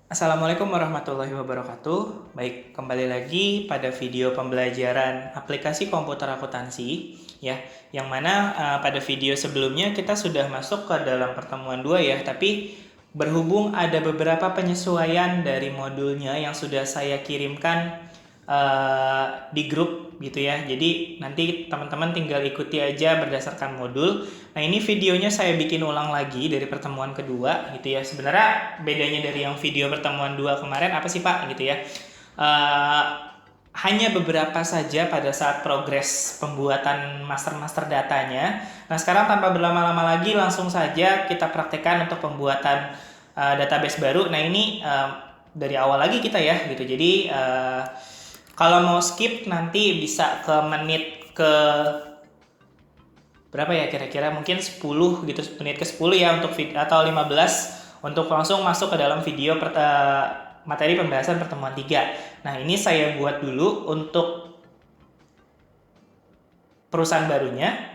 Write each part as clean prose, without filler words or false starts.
Assalamualaikum warahmatullahi wabarakatuh. Baik, kembali lagi pada video pembelajaran aplikasi komputer akuntansi ya. Yang mana pada video sebelumnya kita sudah masuk ke dalam pertemuan 2 ya, tapi berhubung ada beberapa penyesuaian dari modulnya yang sudah saya kirimkan di grup gitu ya. Jadi nanti teman-teman tinggal ikuti aja berdasarkan modul. Nah, ini videonya saya bikin ulang lagi dari pertemuan kedua gitu ya. Sebenarnya bedanya dari yang video pertemuan 2 kemarin apa sih Pak gitu ya. Uh, Hanya beberapa saja pada saat progres pembuatan master-master datanya. Nah, sekarang tanpa berlama-lama lagi langsung saja kita praktekkan untuk pembuatan database baru. Nah, ini dari awal lagi kita ya gitu. Jadi kalau mau skip nanti bisa ke menit ke berapa ya kira-kira, mungkin 10 gitu, menit ke 10 ya untuk atau 15 untuk langsung masuk ke dalam video materi pembahasan pertemuan 3. Nah, ini saya buat dulu untuk perusahaan barunya.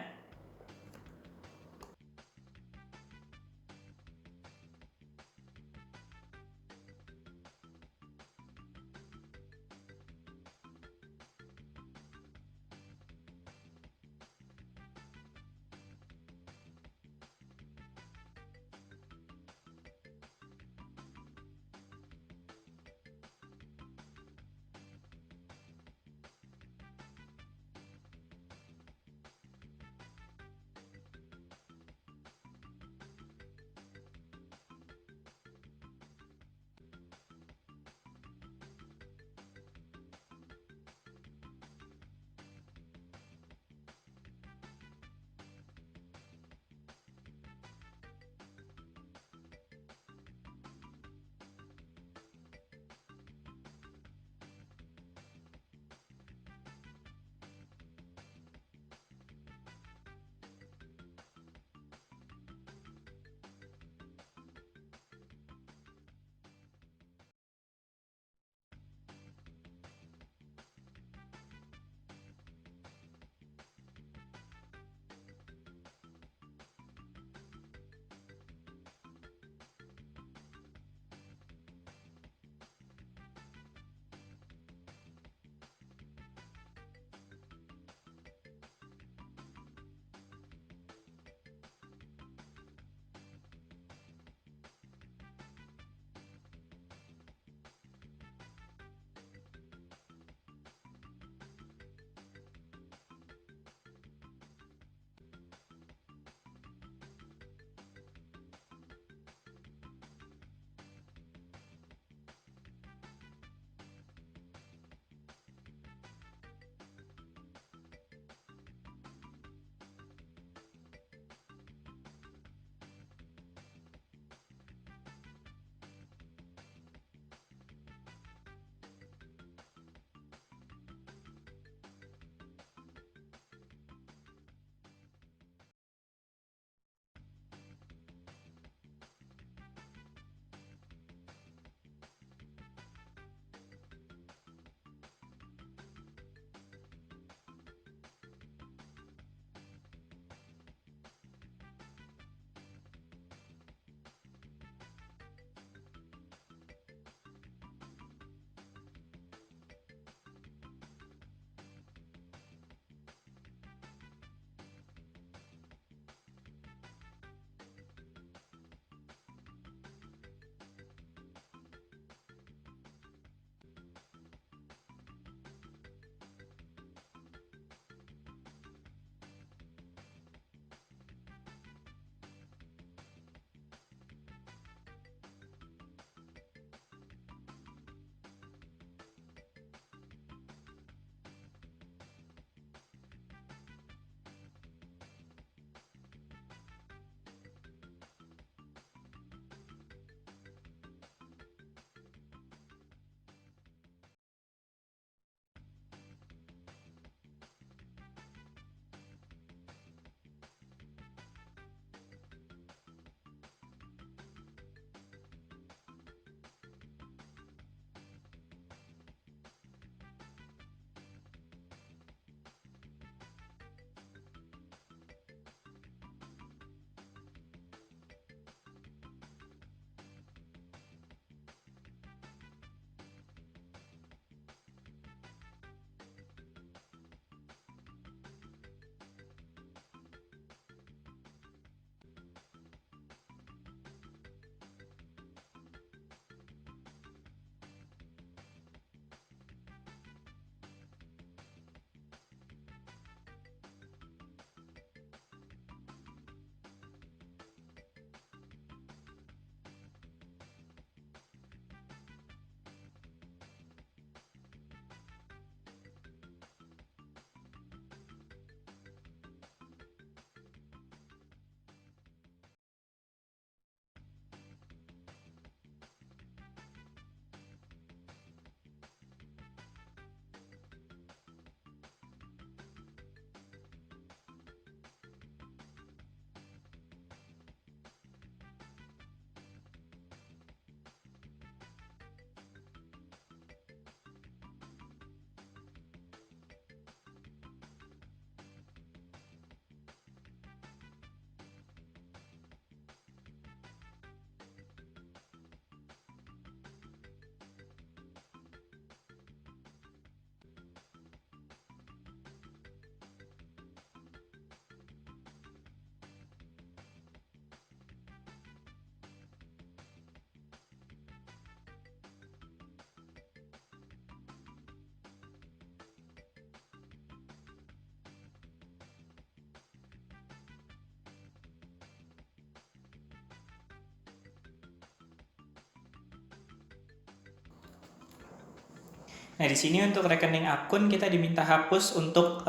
Nah, di sini untuk rekening akun kita diminta hapus untuk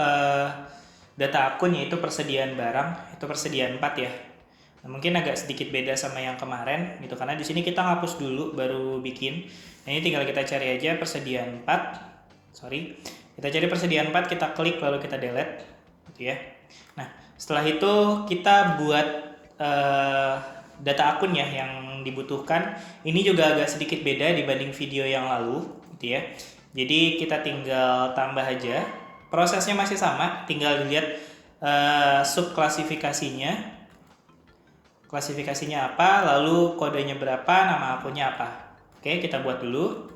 data akun, yaitu persediaan barang, itu persediaan 4 ya. Nah, mungkin agak sedikit beda sama yang kemarin gitu, karena di sini kita ngapus dulu baru bikin. Nah, ini tinggal kita cari aja persediaan 4. Sorry. Kita cari persediaan 4, kita klik lalu kita delete gitu ya. Nah, setelah itu kita buat data akun ya yang dibutuhkan. Ini juga agak sedikit beda dibanding video yang lalu gitu ya. Jadi kita tinggal tambah aja. Prosesnya masih sama, tinggal dilihat subklasifikasinya. Klasifikasinya apa, lalu kodenya berapa, nama akunnya apa. Oke, kita buat dulu.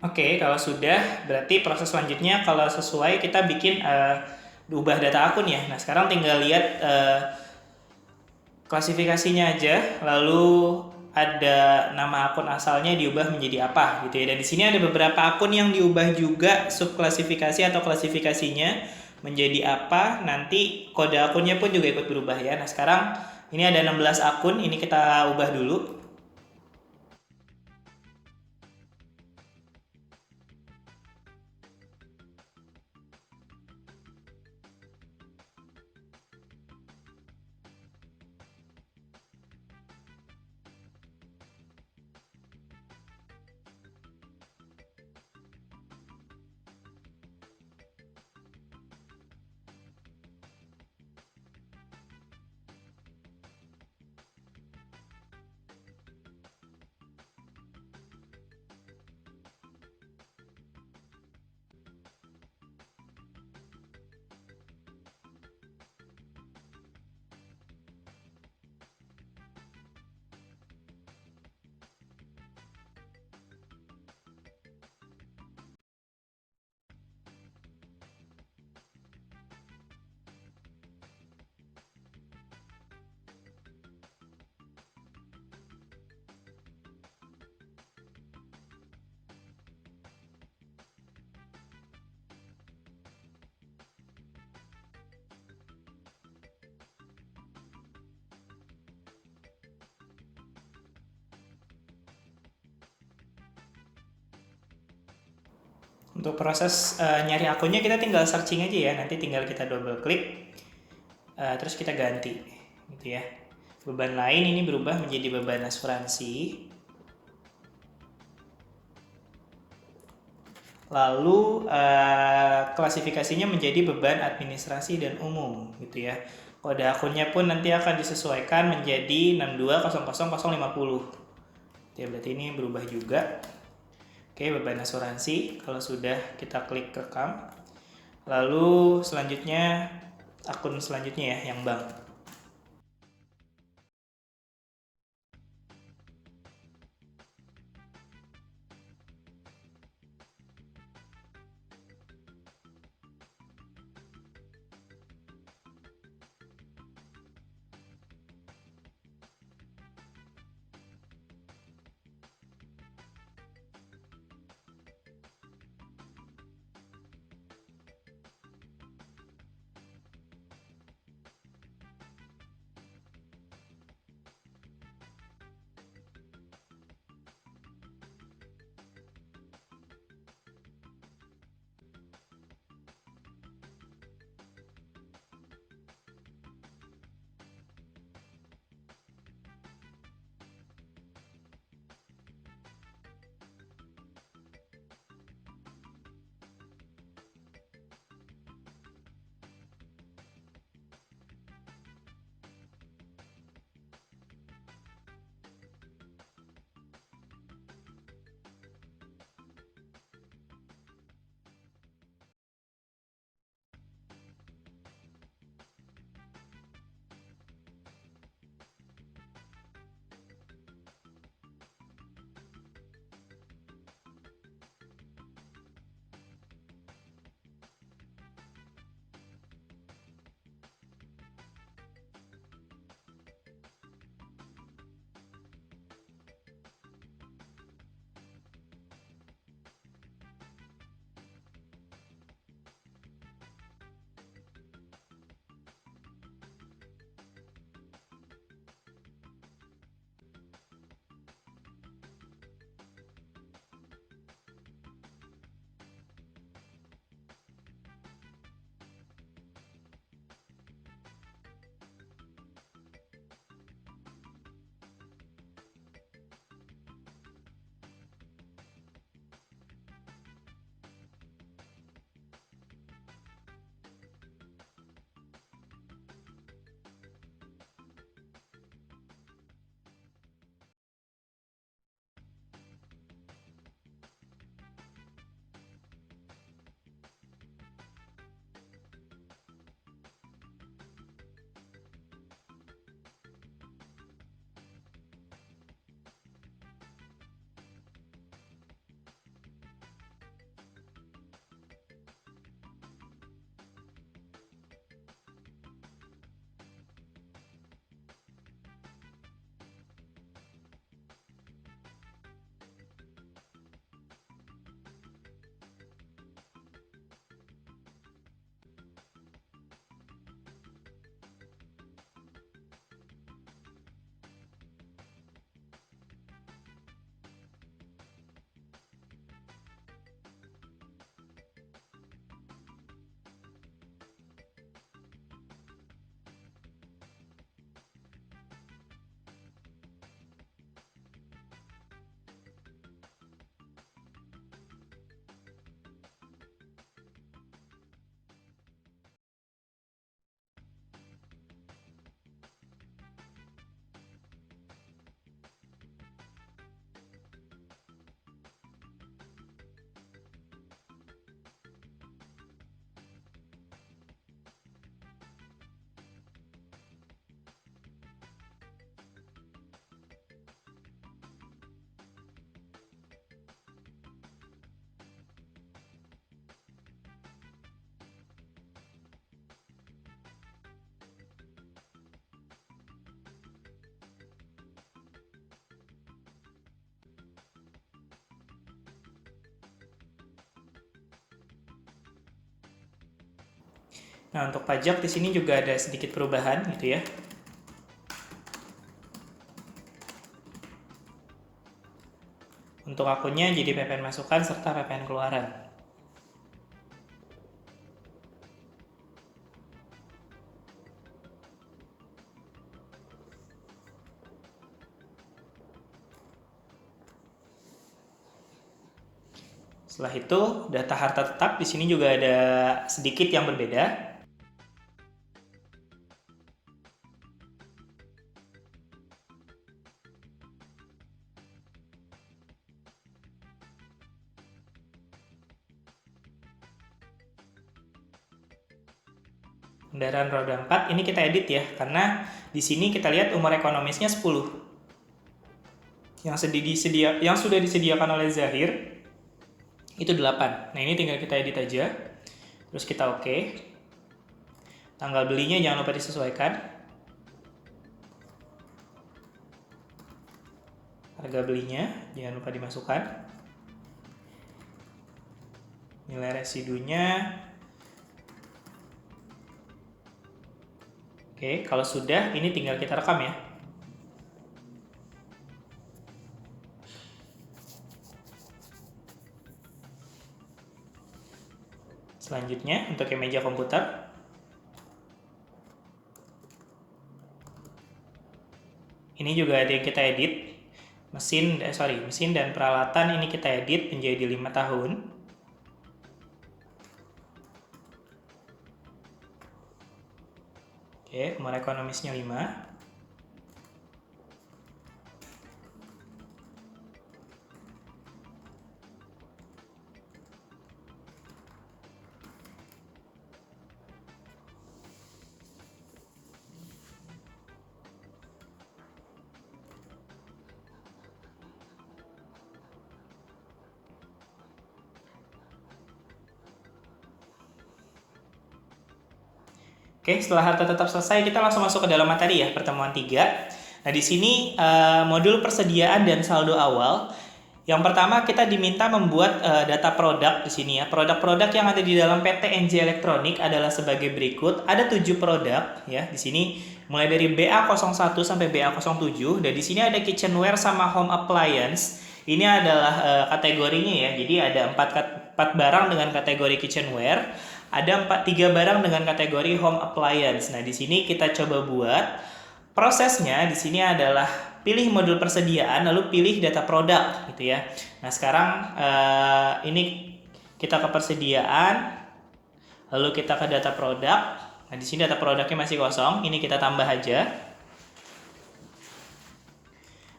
Oke, kalau sudah, berarti proses selanjutnya kalau sesuai kita bikin ubah data akun ya. Nah, sekarang tinggal lihat klasifikasinya aja, lalu ada nama akun asalnya diubah menjadi apa gitu ya. Dan di sini ada beberapa akun yang diubah juga subklasifikasi atau klasifikasinya menjadi apa. Nanti kode akunnya pun juga ikut berubah ya. Nah, sekarang ini ada 16 akun, ini kita ubah dulu. Untuk proses nyari akunnya kita tinggal searching aja ya. Nanti tinggal kita double klik, terus kita ganti gitu ya. Beban lain ini berubah menjadi beban asuransi. Lalu klasifikasinya menjadi beban administrasi dan umum gitu ya. Kode akunnya pun nanti akan disesuaikan menjadi 6200050. Ya, berarti ini berubah juga. Oke, beban asuransi kalau sudah kita klik rekam. Lalu selanjutnya akun selanjutnya ya, yang bank. Nah, untuk pajak di sini juga ada sedikit perubahan gitu ya. Untuk akunnya jadi PPN masukan serta PPN keluaran. Setelah itu, data harta tetap di sini juga ada sedikit yang berbeda. Kendaraan roda 4 ini kita edit ya, karena di sini kita lihat umur ekonomisnya 10. Yang sudah disediakan oleh Zahir itu 8. Nah, ini tinggal kita edit aja. Terus kita oke. Tanggal belinya jangan lupa disesuaikan. Harga belinya jangan lupa dimasukkan. Nilai residunya. Oke, kalau sudah, ini tinggal kita rekam ya. Selanjutnya, untuk yang meja komputer. Ini juga ada yang kita edit. Mesin dan peralatan ini kita edit menjadi 5 tahun. Oke, umur ekonomisnya 5. Oke, setelah harta tetap selesai, kita langsung masuk ke dalam materi ya, pertemuan 3. Nah, di sini modul persediaan dan saldo awal. Yang pertama kita diminta membuat data produk di sini ya. Produk-produk yang ada di dalam PT NJ Elektronik adalah sebagai berikut. Ada 7 produk ya di sini, mulai dari BA01 sampai BA07. Dan di sini ada kitchenware sama home appliance. Ini adalah kategorinya ya. Jadi ada 4 barang dengan kategori kitchenware. Ada 3 barang dengan kategori home appliance. Nah, di sini kita coba buat. Prosesnya di sini adalah pilih modul persediaan, lalu pilih data produk gitu ya. Nah, sekarang ini kita ke persediaan, lalu kita ke data produk. Nah, di sini data produknya masih kosong, ini kita tambah aja.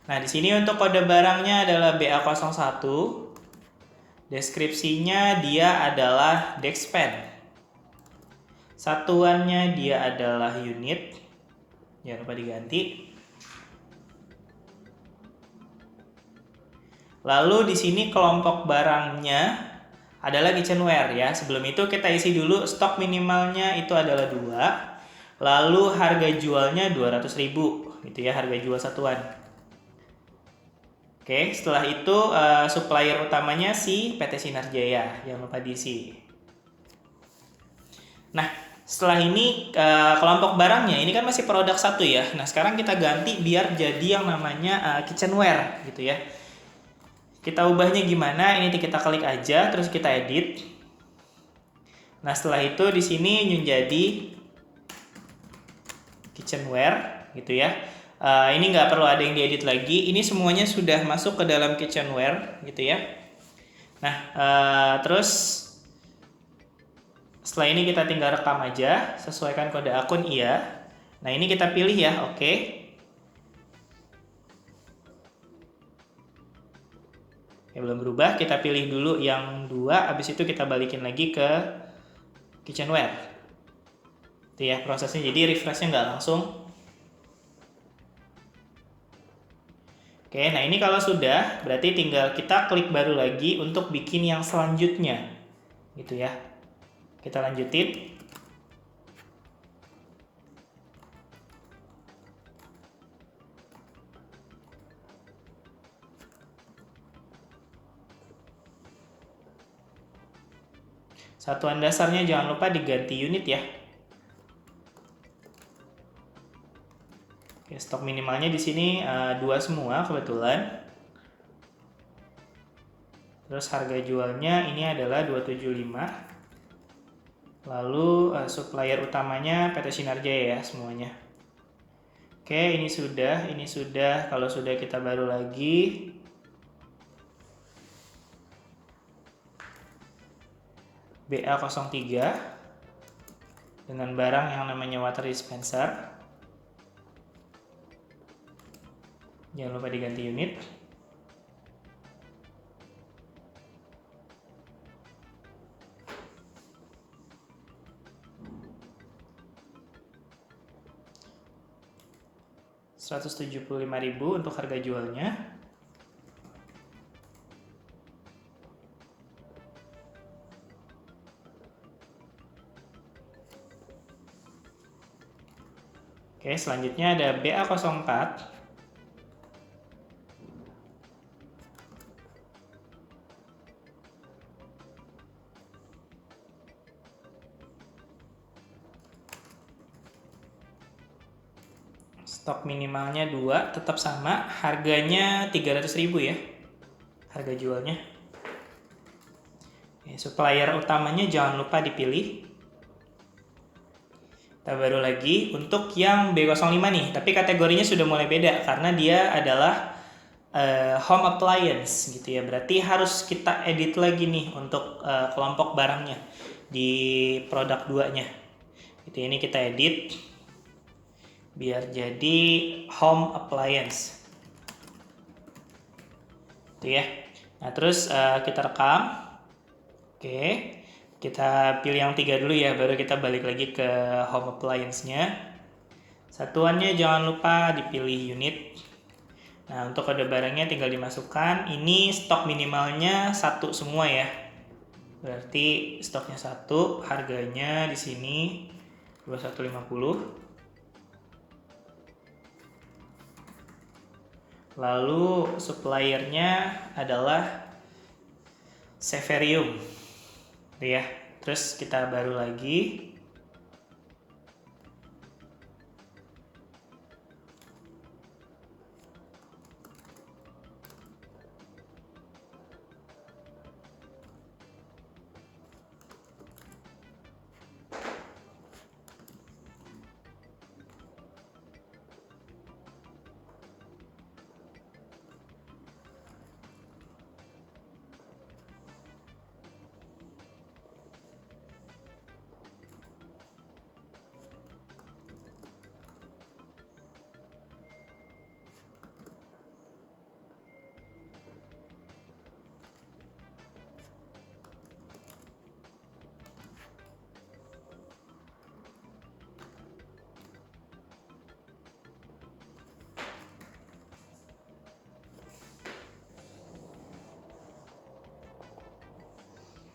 Nah, di sini untuk kode barangnya adalah BA01. Deskripsinya dia adalah Dexpen. Satuannya dia adalah unit. Jangan lupa diganti. Lalu di sini kelompok barangnya adalah kitchenware ya. Sebelum itu kita isi dulu stok minimalnya itu adalah 2. Lalu harga jualnya 200.000 gitu ya, harga jual satuan. Oke, setelah itu supplier utamanya si PT Sinar Jaya, jangan lupa diisi. Nah, setelah ini kelompok barangnya ini kan masih produk 1 ya. Nah, sekarang kita ganti biar jadi yang namanya kitchenware gitu ya. Kita ubahnya gimana? Ini kita klik aja, terus kita edit. Nah, setelah itu di sini menjadi kitchenware gitu ya. Ini nggak perlu ada yang diedit lagi. Ini semuanya sudah masuk ke dalam kitchenware gitu ya. Nah, terus setelah ini kita tinggal rekam aja, sesuaikan kode akun iya. Nah, ini kita pilih ya, oke. Ya, belum berubah, kita pilih dulu yang 2, habis itu kita balikin lagi ke kitchenware. Itu ya prosesnya, jadi refreshnya nggak langsung. Oke, nah ini kalau sudah, berarti tinggal kita klik baru lagi untuk bikin yang selanjutnya. Gitu ya. Kita lanjutin. Satuan dasarnya jangan lupa diganti unit ya. Oke, stok minimalnya di sini 2 semua kebetulan. Terus harga jualnya ini adalah 275. Lalu supplier utamanya PT Sinar Jaya ya semuanya. Oke, ini sudah. Kalau sudah kita baru lagi BA03 dengan barang yang namanya water dispenser. Jangan lupa diganti unit. Rp175.000 untuk harga jualnya. Oke, selanjutnya ada BA04. Stok minimalnya 2, tetap sama, harganya 300.000 ya, harga jualnya. Supplier utamanya jangan lupa dipilih. Kita baru lagi untuk yang B05 nih, tapi kategorinya sudah mulai beda karena dia adalah home appliance gitu ya. Berarti harus kita edit lagi nih untuk kelompok barangnya di produk 2-nya. Gitu, ini kita edit biar jadi home appliance. Itu ya. Nah, terus kita rekam. Oke. Kita pilih yang 3 dulu ya, baru kita balik lagi ke home appliance-nya. Satuannya jangan lupa dipilih unit. Nah, untuk kode barangnya tinggal dimasukkan. Ini stok minimalnya 1 semua ya. Berarti stoknya 1, harganya di sini 2150. Lalu suppliernya adalah Severium. Ya. Terus kita baru lagi.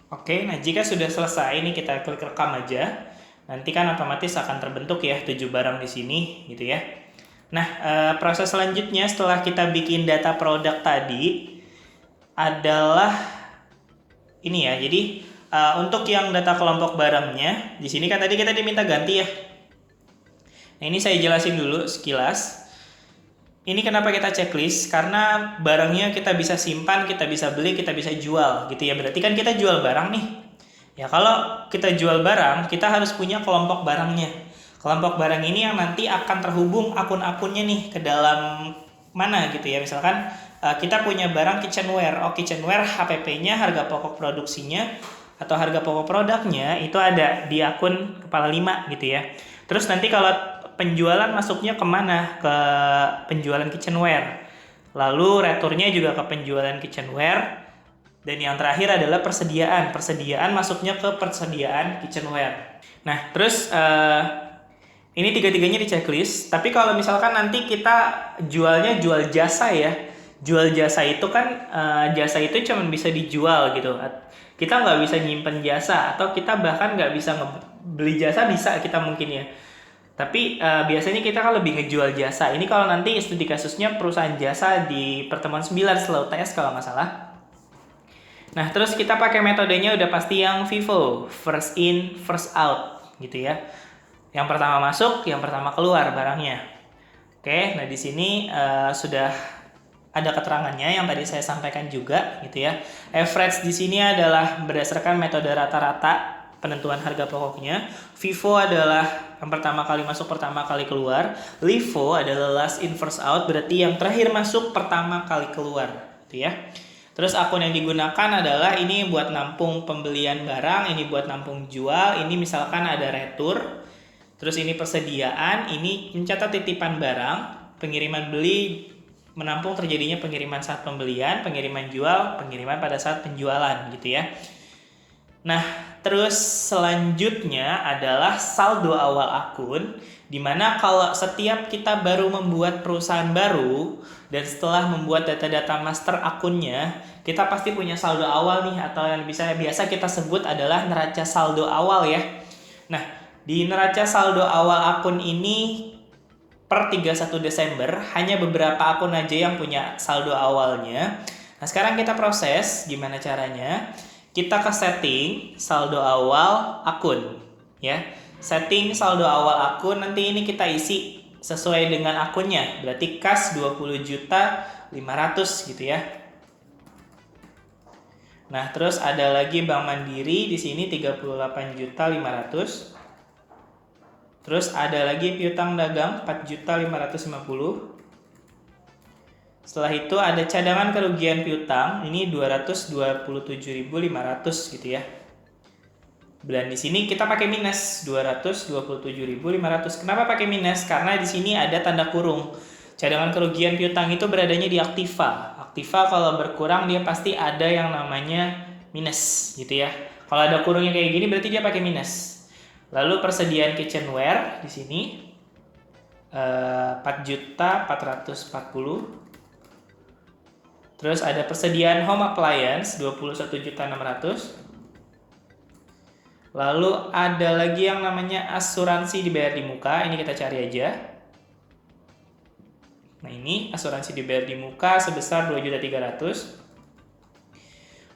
Oke, nah jika sudah selesai ini kita klik rekam aja. Nanti kan otomatis akan terbentuk ya 7 barang di sini gitu ya. Nah, proses selanjutnya setelah kita bikin data produk tadi adalah ini ya. Jadi untuk yang data kelompok barangnya di sini kan tadi kita diminta ganti ya. Nah, ini saya jelasin dulu sekilas. Ini kenapa kita checklist? Karena barangnya kita bisa simpan, kita bisa beli, kita bisa jual gitu ya. Berarti kan kita jual barang nih. Ya kalau kita jual barang, kita harus punya kelompok barangnya. Kelompok barang ini yang nanti akan terhubung akun-akunnya nih ke dalam mana gitu ya. Misalkan kita punya barang kitchenware. Oh, kitchenware HPP-nya, harga pokok produksinya atau harga pokok produknya itu ada di akun kepala 5 gitu ya. Terus nanti kalau penjualan masuknya kemana? Ke penjualan kitchenware. Lalu returnya juga ke penjualan kitchenware. Dan yang terakhir adalah persediaan. Persediaan masuknya ke persediaan kitchenware. Nah, terus ini tiga-tiganya di checklist. Tapi kalau misalkan nanti kita jualnya jual jasa ya. Jual jasa itu kan jasa itu cuma bisa dijual gitu. Kita nggak bisa nyimpen jasa. Atau kita bahkan nggak bisa beli jasa bisa kita mungkin ya. Tapi biasanya kita kan lebih ngejual jasa. Ini kalau nanti studi kasusnya perusahaan jasa di pertemuan 9 setelah UTS kalau nggak salah. Nah, terus kita pakai metodenya udah pasti yang FIFO, first in, first out gitu ya. Yang pertama masuk, yang pertama keluar barangnya. Oke, nah di sini sudah ada keterangannya yang tadi saya sampaikan juga gitu ya. Average di sini adalah berdasarkan metode rata-rata penentuan harga pokoknya. FIFO adalah yang pertama kali masuk, pertama kali keluar. LIFO adalah last in first out, berarti yang terakhir masuk, pertama kali keluar gitu ya. Terus akun yang digunakan adalah ini buat nampung pembelian barang, ini buat nampung jual, ini misalkan ada retur. Terus ini persediaan, ini mencatat titipan barang, pengiriman beli, menampung terjadinya pengiriman saat pembelian, pengiriman jual, pengiriman pada saat penjualan gitu ya. Nah, terus selanjutnya adalah saldo awal akun, dimana kalau setiap kita baru membuat perusahaan baru dan setelah membuat data-data master akunnya, kita pasti punya saldo awal nih, atau yang biasa kita sebut adalah neraca saldo awal ya. Nah, di neraca saldo awal akun ini per 31 Desember hanya beberapa akun aja yang punya saldo awalnya. Nah, sekarang kita proses gimana caranya. Kita ke setting saldo awal akun ya. Setting saldo awal akun, nanti ini kita isi sesuai dengan akunnya. Berarti kas 20.500.000 gitu ya. Nah, terus ada lagi Bank Mandiri di sini 38.500.000. Terus ada lagi piutang dagang 4.550.000. Setelah itu ada cadangan kerugian piutang, ini 227.500 gitu ya. Dan di sini kita pakai minus 227.500. Kenapa pakai minus? Karena di sini ada tanda kurung. Cadangan kerugian piutang itu beradanya di aktiva. Aktiva kalau berkurang dia pasti ada yang namanya minus gitu ya. Kalau ada kurungnya kayak gini berarti dia pakai minus. Lalu persediaan kitchenware di sini 4.440.000. Terus ada persediaan home appliance 21.600.000. Lalu ada lagi yang namanya asuransi dibayar di muka, ini kita cari aja. Nah, ini asuransi dibayar di muka sebesar 2.300.000.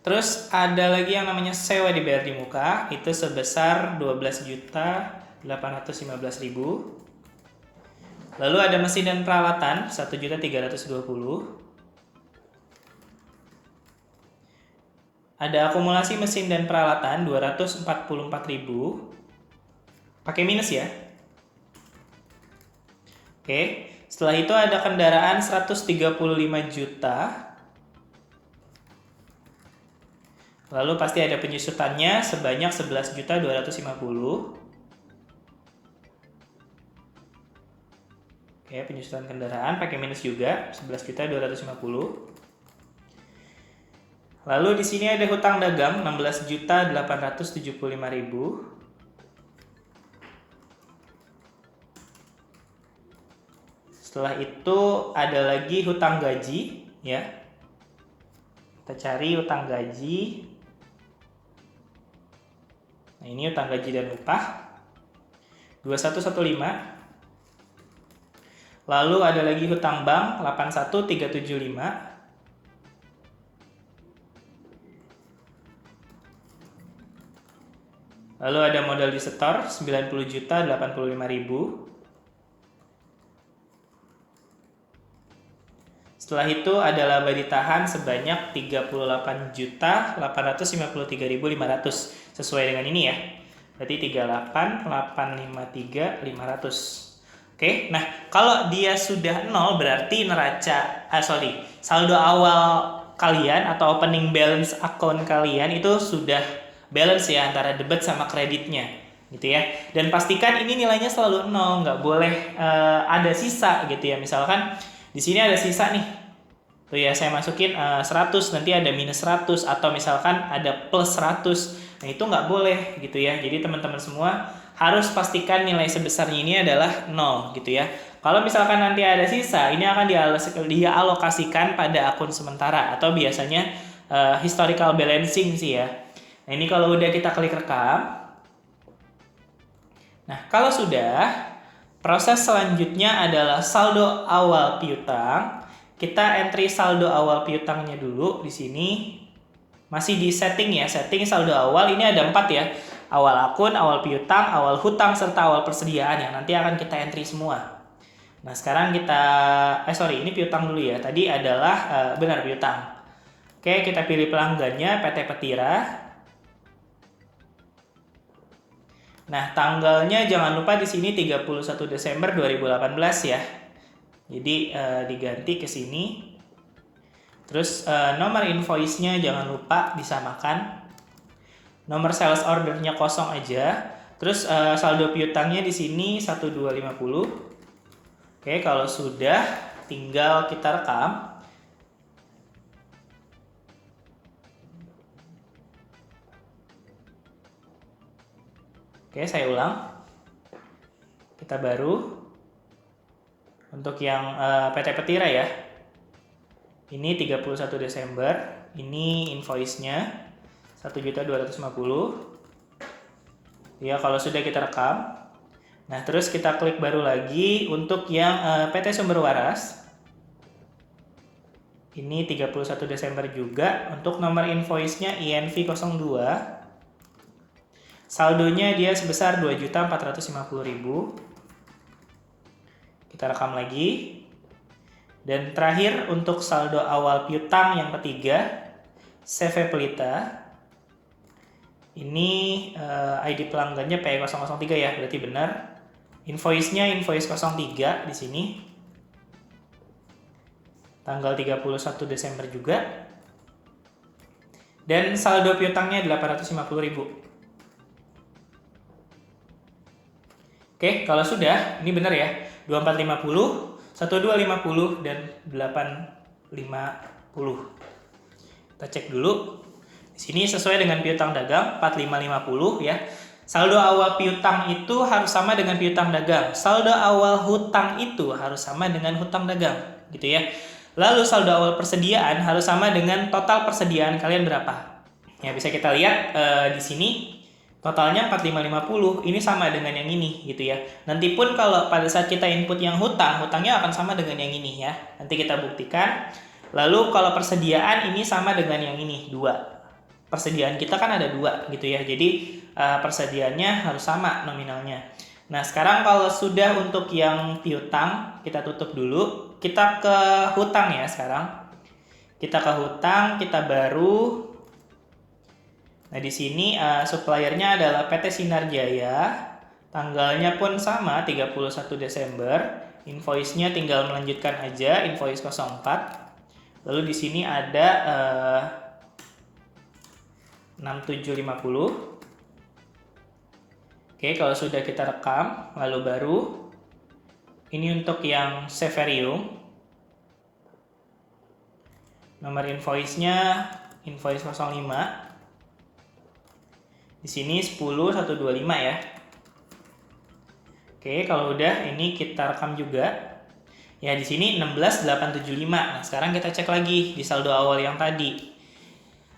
Terus ada lagi yang namanya sewa dibayar di muka, itu sebesar 12.815.000. Lalu ada mesin dan peralatan 1.320.000. Ada akumulasi mesin dan peralatan 244.000. Pakai minus ya. Oke, setelah itu ada kendaraan 135 juta. Lalu pasti ada penyusutannya sebanyak 11.250.000. Oke, penyusutan kendaraan pakai minus juga 11.250.000. Lalu di sini ada hutang dagang 16.875.000. Setelah itu ada lagi hutang gaji ya. Kita cari hutang gaji. Nah, ini hutang gaji dan upah 2115. Lalu ada lagi hutang bank 81.375. Lalu ada modal disetor 90.085.000. Setelah itu ada laba ditahan sebanyak 38.853.500 sesuai dengan ini ya. Berarti 38.853.500. Oke, nah kalau dia sudah 0 berarti saldo awal kalian atau opening balance akun kalian itu sudah balance ya antara debit sama kreditnya gitu ya. Dan pastikan ini nilainya selalu 0, nggak boleh ada sisa gitu ya. Misalkan di sini ada sisa nih. Tuh ya, saya masukin 100, nanti ada minus 100 atau misalkan ada plus 100. Nah, itu nggak boleh gitu ya. Jadi teman-teman semua harus pastikan nilai sebesarnya ini adalah 0 gitu ya. Kalau misalkan nanti ada sisa, ini akan dialokasikan pada akun sementara atau biasanya historical balancing sih ya. Nah, ini kalau udah kita klik rekam. Nah, kalau sudah, proses selanjutnya adalah saldo awal piutang. Kita entry saldo awal piutangnya dulu di sini. Masih di setting ya, setting saldo awal ini ada 4 ya. Awal akun, awal piutang, awal hutang, serta awal persediaan yang nanti akan kita entry semua. Nah, sekarang kita, ini piutang dulu ya. Tadi adalah, benar piutang. Oke, kita pilih pelanggannya PT Petira. Nah, tanggalnya jangan lupa di sini 31 Desember 2018 ya. Jadi, diganti ke sini. Terus, nomor invoice-nya jangan lupa disamakan. Nomor sales order-nya kosong aja. Terus, saldo piutangnya di sini 1250. Oke, kalau sudah tinggal kita rekam. Oke, saya ulang. Kita baru. Untuk yang PT Petira ya. Ini 31 Desember. Ini invoice-nya 1.250.000. Ya, kalau sudah kita rekam. Nah, terus kita klik baru lagi untuk yang PT Sumber Waras. Ini 31 Desember juga. Untuk nomor invoice-nya INV02. Saldonya dia sebesar 2.450.000. Kita rekam lagi. Dan terakhir untuk saldo awal piutang yang ketiga, CV Pelita. Ini ID pelanggannya P003 ya, berarti benar. Invoice-nya invoice 03 di sini. Tanggal 31 Desember juga. Dan saldo piutangnya 850.000. Oke, kalau sudah, ini benar ya. 2450, 1250 dan 850. Kita cek dulu. Di sini sesuai dengan piutang dagang 4550 ya. Saldo awal piutang itu harus sama dengan piutang dagang. Saldo awal hutang itu harus sama dengan hutang dagang, gitu ya. Lalu saldo awal persediaan harus sama dengan total persediaan kalian berapa. Ya, bisa kita lihat di sini totalnya 4550, ini sama dengan yang ini gitu ya. Nanti pun kalau pada saat kita input yang hutangnya akan sama dengan yang ini ya. Nanti kita buktikan. Lalu kalau persediaan ini sama dengan yang ini, 2. Persediaan kita kan ada 2 gitu ya. Jadi persediaannya harus sama nominalnya. Nah, sekarang kalau sudah untuk yang piutang, kita tutup dulu. Kita ke hutang ya sekarang. Kita ke hutang, kita baru. Nah, di sini suppliernya adalah PT Sinar Jaya. Tanggalnya pun sama, 31 Desember. Invoice-nya tinggal melanjutkan aja, invoice 04. Lalu di sini ada 6750. Oke, kalau sudah kita rekam, lalu baru. Ini untuk yang Severium. Nomor invoice-nya invoice 05. Di sini 10125 ya. Oke, kalau udah ini kita rekam juga. Ya, di sini 16875. Nah, sekarang kita cek lagi di saldo awal yang tadi.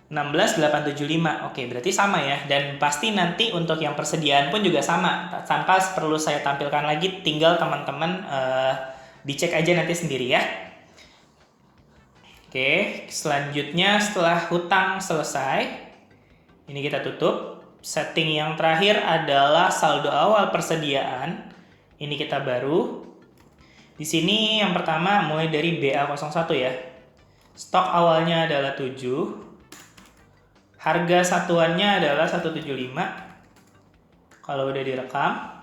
16875. Oke, berarti sama ya. Dan pasti nanti untuk yang persediaan pun juga sama. Tanpa perlu saya tampilkan lagi, tinggal teman-teman dicek aja nanti sendiri ya. Oke, selanjutnya setelah hutang selesai, ini kita tutup. Setting yang terakhir adalah saldo awal persediaan. Ini kita baru. Di sini yang pertama mulai dari BA01 ya. Stok awalnya adalah 7. Harga satuannya adalah 175. Kalau udah direkam.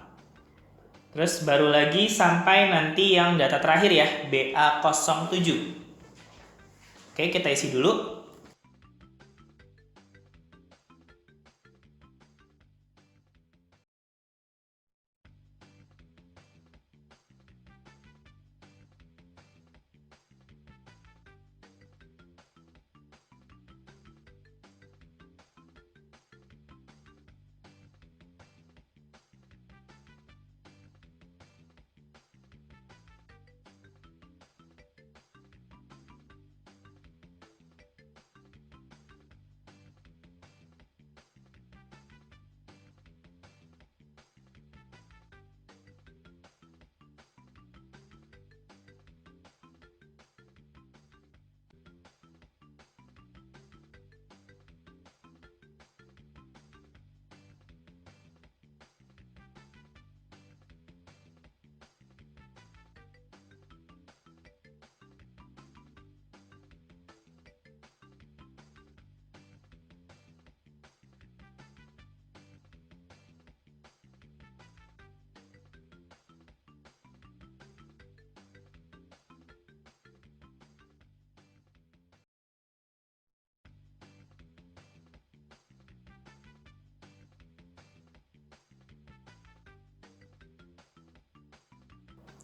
Terus baru lagi sampai nanti yang data terakhir ya, BA07. Oke, kita isi dulu.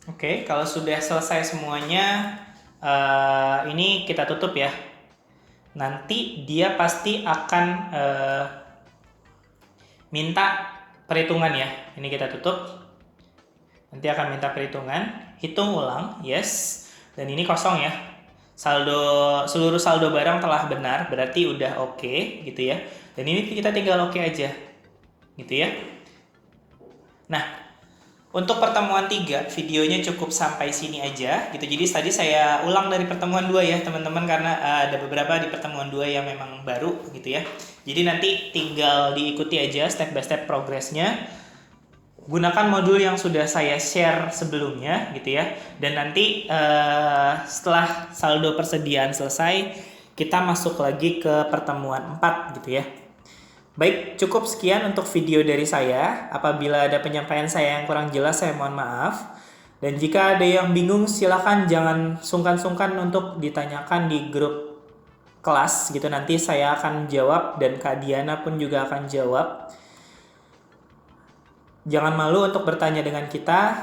Oke, kalau sudah selesai semuanya, ini kita tutup ya. Nanti dia pasti akan minta perhitungan ya. Ini kita tutup. Nanti akan minta perhitungan. Hitung ulang, yes. Dan ini kosong ya. Seluruh saldo barang telah benar, berarti udah oke, gitu ya. Dan ini kita tinggal oke aja, gitu ya. Nah, untuk pertemuan 3, videonya cukup sampai sini aja, gitu. Jadi tadi saya ulang dari pertemuan 2 ya, teman-teman, karena ada beberapa di pertemuan 2 yang memang baru, gitu ya. Jadi nanti tinggal diikuti aja step by step progresnya. Gunakan modul yang sudah saya share sebelumnya, gitu ya. Dan nanti setelah saldo persediaan selesai, kita masuk lagi ke pertemuan 4, gitu ya. Baik, cukup sekian untuk video dari saya. Apabila ada penyampaian saya yang kurang jelas, saya mohon maaf. Dan jika ada yang bingung, silakan jangan sungkan-sungkan untuk ditanyakan di grup kelas, gitu. Nanti saya akan jawab dan Kak Diana pun juga akan jawab. Jangan malu untuk bertanya dengan kita.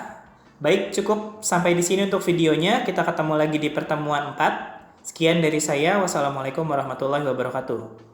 Baik, cukup sampai di sini untuk videonya. Kita ketemu lagi di pertemuan 4. Sekian dari saya. Wassalamualaikum warahmatullahi wabarakatuh.